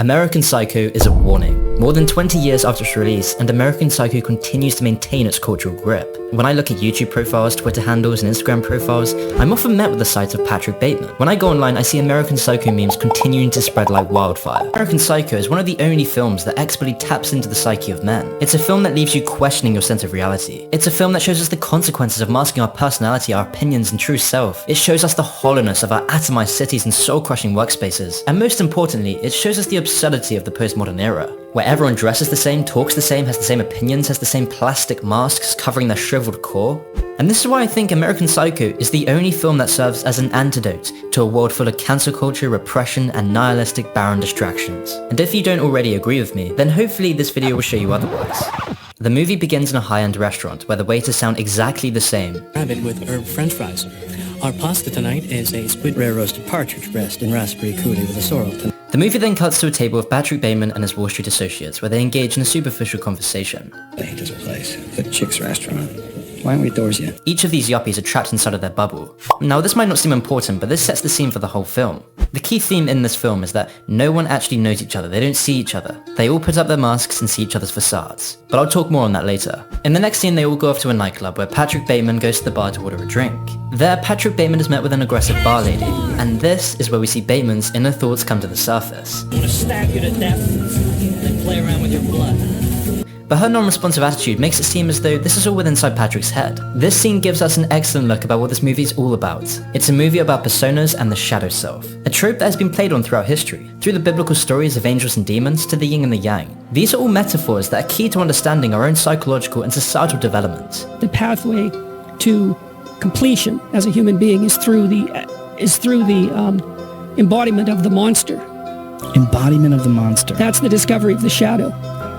American Psycho is a warning. More than 20 years after its release, and American Psycho continues to maintain its cultural grip. When I look at YouTube profiles, Twitter handles, and Instagram profiles, I'm often met with the sight of Patrick Bateman. When I go online, I see American Psycho memes continuing to spread like wildfire. American Psycho is one of the only films that expertly taps into the psyche of men. It's a film that leaves you questioning your sense of reality. It's a film that shows us the consequences of masking our personality, our opinions, and true self. It shows us the hollowness of our atomized cities and soul-crushing workspaces. And most importantly, it shows us the absurdity of the postmodern era, where everyone dresses the same, talks the same, has the same opinions, has the same plastic masks covering their shriveled core. And this is why I think American Psycho is the only film that serves as an antidote to a world full of cancel culture, repression, and nihilistic barren distractions. And if you don't already agree with me, then hopefully this video will show you otherwise. The movie begins in a high-end restaurant where the waiters sound exactly the same. Rabbit with herb french fries. Our pasta tonight is a split rare roasted partridge breast in raspberry coulis with a sorrel. The movie then cuts to a table with Patrick Bateman and his Wall Street associates where they engage in a superficial conversation. Hey, there's a place. The Chick's Restaurant. Why aren't we doors yet? Each of these yuppies are trapped inside of their bubble. Now this might not seem important, but this sets the scene for the whole film. The key theme in this film is that no one actually knows each other, they don't see each other. They all put up their masks and see each other's facades. But I'll talk more on that later. In the next scene they all go off to a nightclub where Patrick Bateman goes to the bar to order a drink. There, Patrick Bateman is met with an aggressive bar lady, and this is where we see Bateman's inner thoughts come to the surface. I'm gonna stab you to death and play around with your blood. But her non-responsive attitude makes it seem as though this is all within inside Patrick's head. This scene gives us an excellent look about what this movie is all about. It's a movie about personas and the shadow self, a trope that has been played on throughout history, through the biblical stories of angels and demons to the yin and the yang. These are all metaphors that are key to understanding our own psychological and societal development. The pathway to completion as a human being is through the embodiment of the monster. Embodiment of the monster. That's the discovery of the shadow.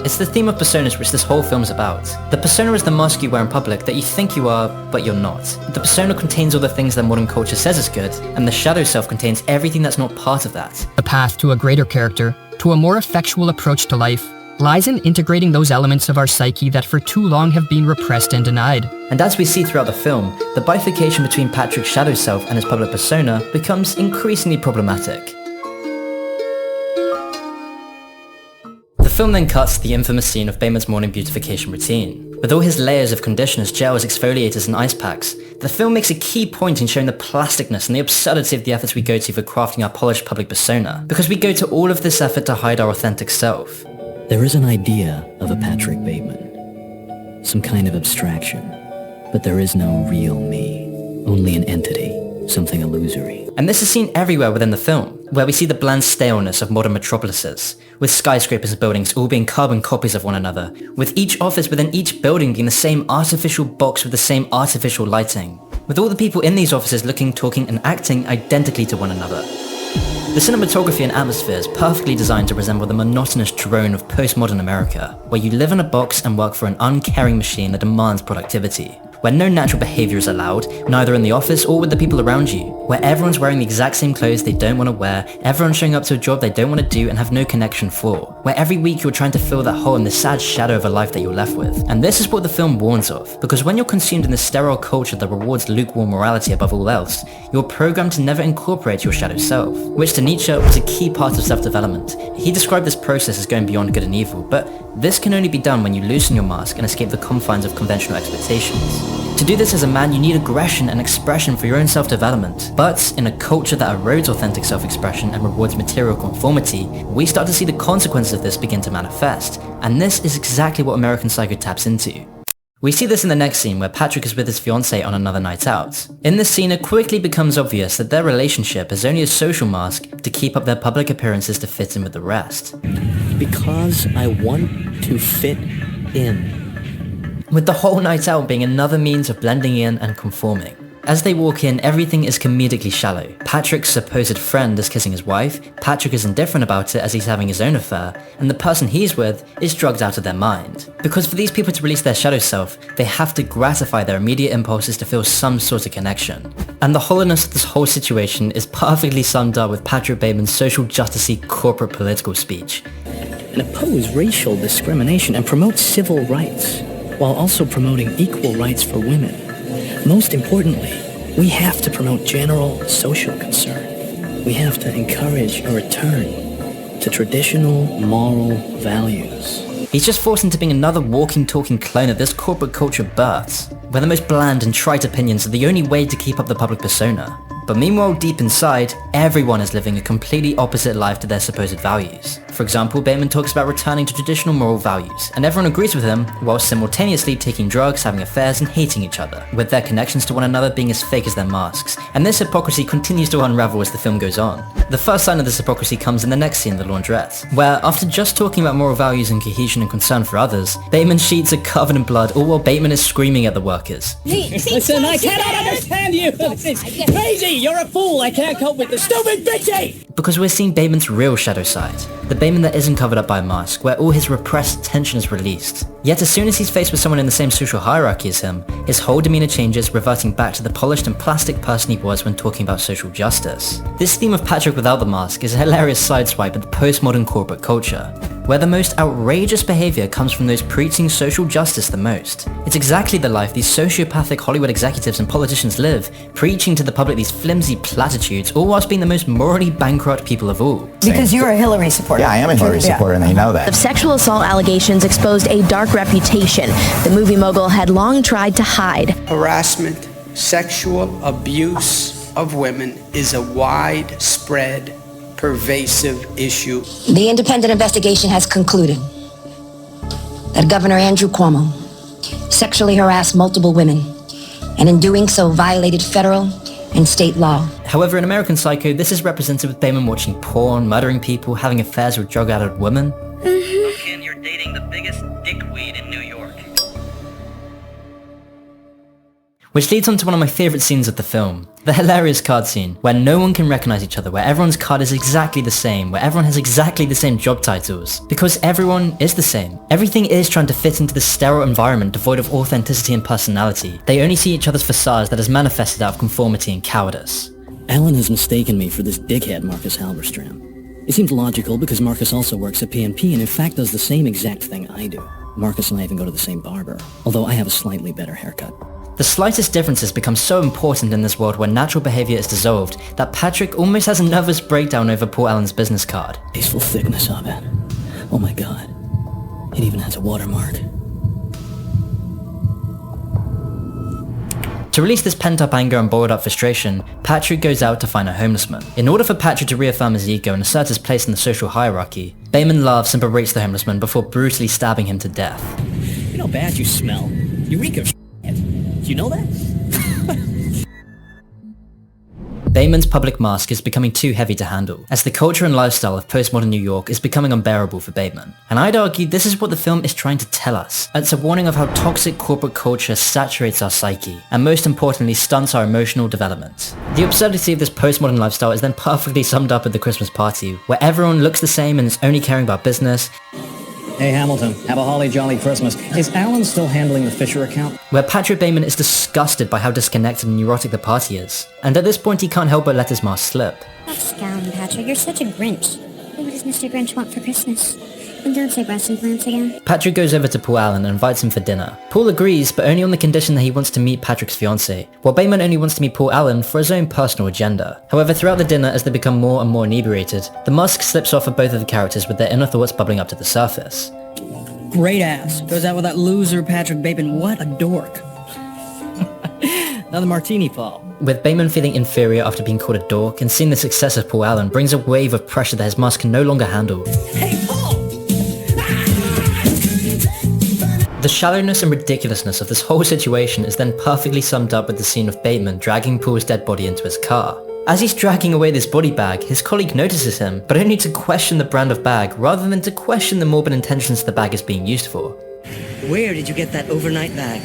It's the theme of personas which this whole film is about. The persona is the mask you wear in public that you think you are, but you're not. The persona contains all the things that modern culture says is good, and the shadow self contains everything that's not part of that. The path to a greater character, to a more effectual approach to life, lies in integrating those elements of our psyche that for too long have been repressed and denied. And as we see throughout the film, the bifurcation between Patrick's shadow self and his public persona becomes increasingly problematic. The film then cuts to the infamous scene of Bateman's morning beautification routine. With all his layers of conditioners, gels, exfoliators, and ice packs, the film makes a key point in showing the plasticness and the absurdity of the efforts we go to for crafting our polished public persona, because we go to all of this effort to hide our authentic self. There is an idea of a Patrick Bateman, some kind of abstraction, but there is no real me, only an entity, something illusory. And this is seen everywhere within the film, where we see the bland staleness of modern metropolises, with skyscrapers and buildings all being carbon copies of one another, with each office within each building being the same artificial box with the same artificial lighting, with all the people in these offices looking, talking, and acting identically to one another. The cinematography and atmosphere is perfectly designed to resemble the monotonous drone of postmodern America, where you live in a box and work for an uncaring machine that demands productivity, where no natural behavior is allowed, neither in the office or with the people around you, where everyone's wearing the exact same clothes they don't want to wear, everyone's showing up to a job they don't want to do and have no connection for, where every week you're trying to fill that hole in the sad shadow of a life that you're left with. And this is what the film warns of, because when you're consumed in this sterile culture that rewards lukewarm morality above all else, you're programmed to never incorporate your shadow self, which to Nietzsche was a key part of self-development. He described this process as going beyond good and evil, but this can only be done when you loosen your mask and escape the confines of conventional expectations. To do this as a man, you need aggression and expression for your own self-development. But in a culture that erodes authentic self-expression and rewards material conformity, we start to see the consequences of this begin to manifest. And this is exactly what American Psycho taps into. We see this in the next scene where Patrick is with his fiancée on another night out. In this scene, it quickly becomes obvious that their relationship is only a social mask to keep up their public appearances to fit in with the rest. Because I want to fit in. With the whole night out being another means of blending in and conforming. As they walk in, everything is comedically shallow. Patrick's supposed friend is kissing his wife, Patrick is indifferent about it as he's having his own affair, and the person he's with is drugged out of their mind. Because for these people to release their shadow self, they have to gratify their immediate impulses to feel some sort of connection. And the hollowness of this whole situation is perfectly summed up with Patrick Bateman's social justice-y corporate political speech. And oppose racial discrimination and promote civil rights, while also promoting equal rights for women. Most importantly, we have to promote general social concern. We have to encourage a return to traditional moral values. He's just forced into being another walking, talking clone of this corporate culture births, where the most bland and trite opinions are the only way to keep up the public persona. But meanwhile, deep inside, everyone is living a completely opposite life to their supposed values. For example, Bateman talks about returning to traditional moral values, and everyone agrees with him, while simultaneously taking drugs, having affairs, and hating each other, with their connections to one another being as fake as their masks. And this hypocrisy continues to unravel as the film goes on. The first sign of this hypocrisy comes in the next scene, the laundrette, where, after just talking about moral values and cohesion and concern for others, Bateman's sheets are covered in blood, all while Bateman is screaming at the workers. Listen, I cannot understand you. This is crazy. You're a fool. I can't cope with this stupid bitchy. Because we're seeing Bateman's real shadow side, the Bateman that isn't covered up by a mask, where all his repressed tension is released. Yet as soon as he's faced with someone in the same social hierarchy as him, his whole demeanor changes, reverting back to the polished and plastic person he was when talking about social justice. This theme of Patrick without the mask is a hilarious sideswipe at the postmodern corporate culture, where the most outrageous behavior comes from those preaching social justice the most. It's exactly the life these sociopathic Hollywood executives and politicians live, preaching to the public these flimsy platitudes, all whilst being the most morally bankrupt people of all. Because you're a Hillary supporter. Yeah, I am a Hillary supporter, and they know that. Of sexual assault allegations exposed a dark reputation the movie mogul had long tried to hide. Harassment, sexual abuse of women is a widespread, pervasive issue. The independent investigation has concluded that Governor Andrew Cuomo sexually harassed multiple women, and in doing so violated federal and state law. However, in American Psycho, this is represented with Bateman watching porn, murdering people, having affairs with drug-addled women. And you're dating the biggest dickweed in New York. Which leads on to one of my favourite scenes of the film, the hilarious card scene, where no one can recognise each other, where everyone's card is exactly the same, where everyone has exactly the same job titles, because everyone is the same. Everything is trying to fit into this sterile environment devoid of authenticity and personality. They only see each other's facades that is manifested out of conformity and cowardice. Alan has mistaken me for this dickhead Marcus Halberstram. It seems logical because Marcus also works at PNP and in fact does the same exact thing I do. Marcus and I even go to the same barber, although I have a slightly better haircut. The slightest differences become so important in this world where natural behaviour is dissolved that Patrick almost has a nervous breakdown over poor Alan's business card. Tasteful thickness of it. Oh my god. It even has a watermark. To release this pent-up anger and boiled-up frustration, Patrick goes out to find a homeless man. In order for Patrick to reaffirm his ego and assert his place in the social hierarchy, Bateman laughs and berates the homeless man before brutally stabbing him to death. You know how bad you smell. You reek of shit. Do you know that? Bateman's public mask is becoming too heavy to handle, as the culture and lifestyle of postmodern New York is becoming unbearable for Bateman. And I'd argue this is what the film is trying to tell us. It's a warning of how toxic corporate culture saturates our psyche, and most importantly stunts our emotional development. The absurdity of this postmodern lifestyle is then perfectly summed up at the Christmas party, where everyone looks the same and is only caring about business. Hey Hamilton, have a holly jolly Christmas. Is Alan still handling the Fisher account? Where Patrick Bateman is disgusted by how disconnected and neurotic the party is. And at this point he can't help but let his mask slip. Stop scowling, Patrick. You're such a Grinch. What does Mr. Grinch want for Christmas? And don't say breast implants again. Patrick goes over to Paul Allen and invites him for dinner. Paul agrees, but only on the condition that he wants to meet Patrick's fiancée, while Bateman only wants to meet Paul Allen for his own personal agenda. However, throughout the dinner, as they become more and more inebriated, the mask slips off of both of the characters with their inner thoughts bubbling up to the surface. Great ass. Goes out with that loser Patrick Bateman. What a dork. Another martini, Paul. With Bateman feeling inferior after being called a dork and seeing the success of Paul Allen brings a wave of pressure that his mask can no longer handle. Hey, Paul! The shallowness and ridiculousness of this whole situation is then perfectly summed up with the scene of Bateman dragging Paul's dead body into his car. As he's dragging away this body bag, his colleague notices him, but only to question the brand of bag rather than to question the morbid intentions the bag is being used for. Where did you get that overnight bag?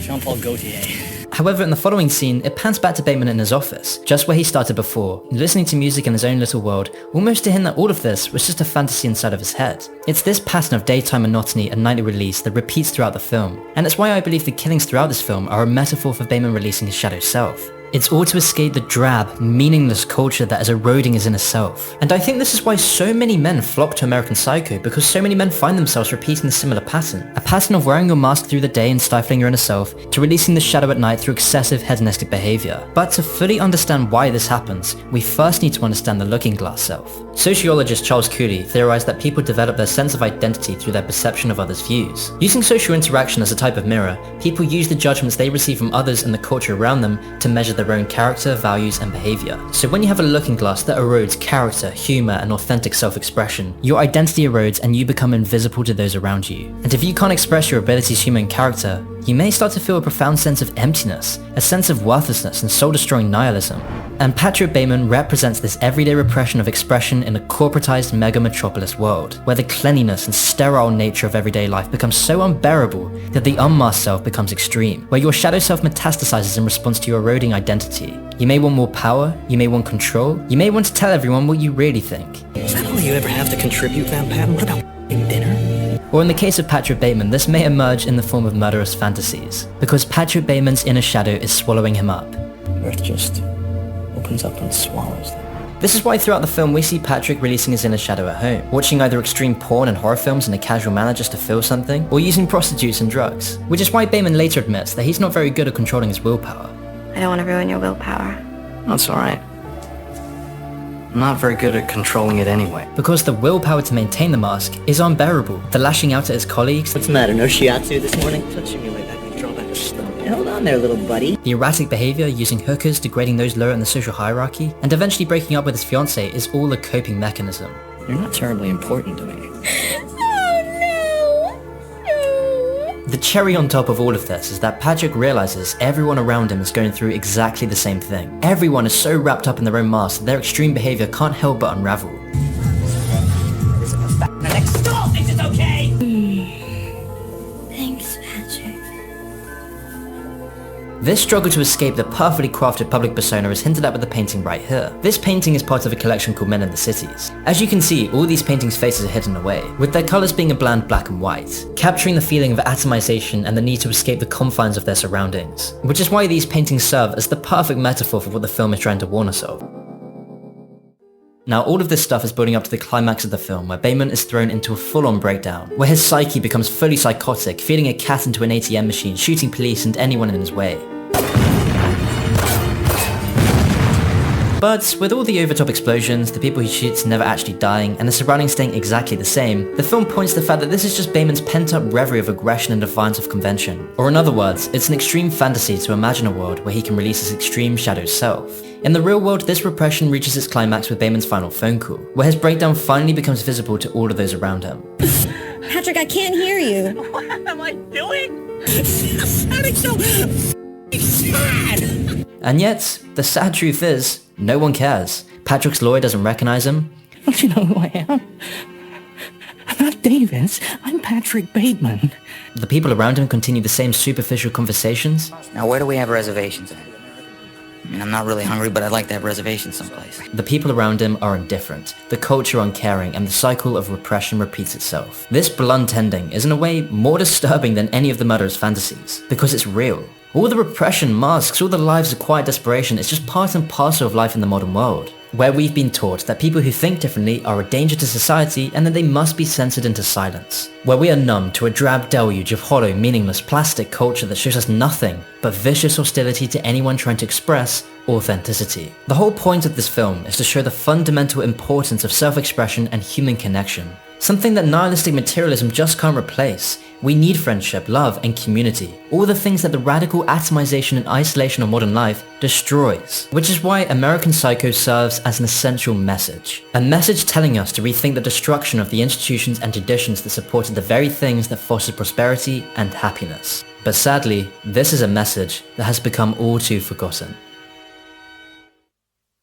Jean-Paul Gaultier. However, in the following scene, it pans back to Bateman in his office, just where he started before, listening to music in his own little world, almost to hint that all of this was just a fantasy inside of his head. It's this pattern of daytime monotony and nightly release that repeats throughout the film, and it's why I believe the killings throughout this film are a metaphor for Bateman releasing his shadow self. It's all to escape the drab, meaningless culture that is eroding his inner self. And I think this is why so many men flock to American Psycho, because so many men find themselves repeating a similar pattern. A pattern of wearing your mask through the day and stifling your inner self, to releasing the shadow at night through excessive hedonistic behavior. But to fully understand why this happens, we first need to understand the looking glass self. Sociologist Charles Cooley theorized that people develop their sense of identity through their perception of others' views. Using social interaction as a type of mirror, people use the judgments they receive from others and the culture around them to measure their own character, values, and behavior. So when you have a looking glass that erodes character, humor, and authentic self-expression, your identity erodes and you become invisible to those around you. And if you can't express your abilities, humor, and character, you may start to feel a profound sense of emptiness, a sense of worthlessness and soul-destroying nihilism. And Patrick Bateman represents this everyday repression of expression in a corporatized mega-metropolis world, where the cleanliness and sterile nature of everyday life becomes so unbearable that the unmasked self becomes extreme, where your shadow self metastasizes in response to your eroding identity. You may want more power, you may want control, you may want to tell everyone what you really think. Is that all you ever have to contribute, Van Patten? What about dinner? Or in the case of Patrick Bateman, this may emerge in the form of murderous fantasies, because Patrick Bateman's inner shadow is swallowing him up. Earth just opens up and swallows them. This is why throughout the film we see Patrick releasing his inner shadow at home, watching either extreme porn and horror films in a casual manner just to feel something, or using prostitutes and drugs. Which is why Bateman later admits that he's not very good at controlling his willpower. I don't want to ruin your willpower. That's alright. I'm not very good at controlling it anyway. Because the willpower to maintain the mask is unbearable. The lashing out at his colleagues. What's the matter, no shiatsu this morning? Touching me like that can draw back a stump. Hold on there, little buddy. The erratic behavior, using hookers, degrading those lower in the social hierarchy, and eventually breaking up with his fiancée is all a coping mechanism. You're not terribly important to me. The cherry on top of all of this is that Patrick realizes everyone around him is going through exactly the same thing. Everyone is so wrapped up in their own mask that their extreme behavior can't help but unravel. Next door thinks it's okay! Thanks, Patrick. This struggle to escape the perfectly crafted public persona is hinted at with the painting right here. This painting is part of a collection called Men in the Cities. As you can see, all these paintings' faces are hidden away, with their colours being a bland black and white, capturing the feeling of atomization and the need to escape the confines of their surroundings. Which is why these paintings serve as the perfect metaphor for what the film is trying to warn us of. Now all of this stuff is building up to the climax of the film, where Bateman is thrown into a full-on breakdown, where his psyche becomes fully psychotic, feeding a cat into an ATM machine, shooting police and anyone in his way. But with all the over-top explosions, the people he shoots never actually dying, and the surroundings staying exactly the same, the film points to the fact that this is just Bateman's pent-up reverie of aggression and defiance of convention. Or in other words, it's an extreme fantasy to imagine a world where he can release his extreme shadow self. In the real world, this repression reaches its climax with Bateman's final phone call, where his breakdown finally becomes visible to all of those around him. Patrick, I can't hear you. What am I doing? Sounding so sad! And yet, the sad truth is, no one cares. Patrick's lawyer doesn't recognize him. Don't you know who I am? I'm not Davis. I'm Patrick Bateman. The people around him continue the same superficial conversations. Now, where do we have reservations at? I mean, I'm not really hungry, but I'd like to have reservations someplace. The people around him are indifferent, the culture uncaring, and the cycle of repression repeats itself. This blunt ending is in a way more disturbing than any of the murderer's fantasies, because it's real. All the repression, masks, all the lives of quiet desperation is just part and parcel of life in the modern world, where we've been taught that people who think differently are a danger to society and that they must be censored into silence, where we are numb to a drab deluge of hollow, meaningless, plastic culture that shows us nothing but vicious hostility to anyone trying to express authenticity. The whole point of this film is to show the fundamental importance of self-expression and human connection, something that nihilistic materialism just can't replace. We need friendship, love, and community. All the things that the radical atomization and isolation of modern life destroys. Which is why American Psycho serves as an essential message. A message telling us to rethink the destruction of the institutions and traditions that supported the very things that fostered prosperity and happiness. But sadly, this is a message that has become all too forgotten.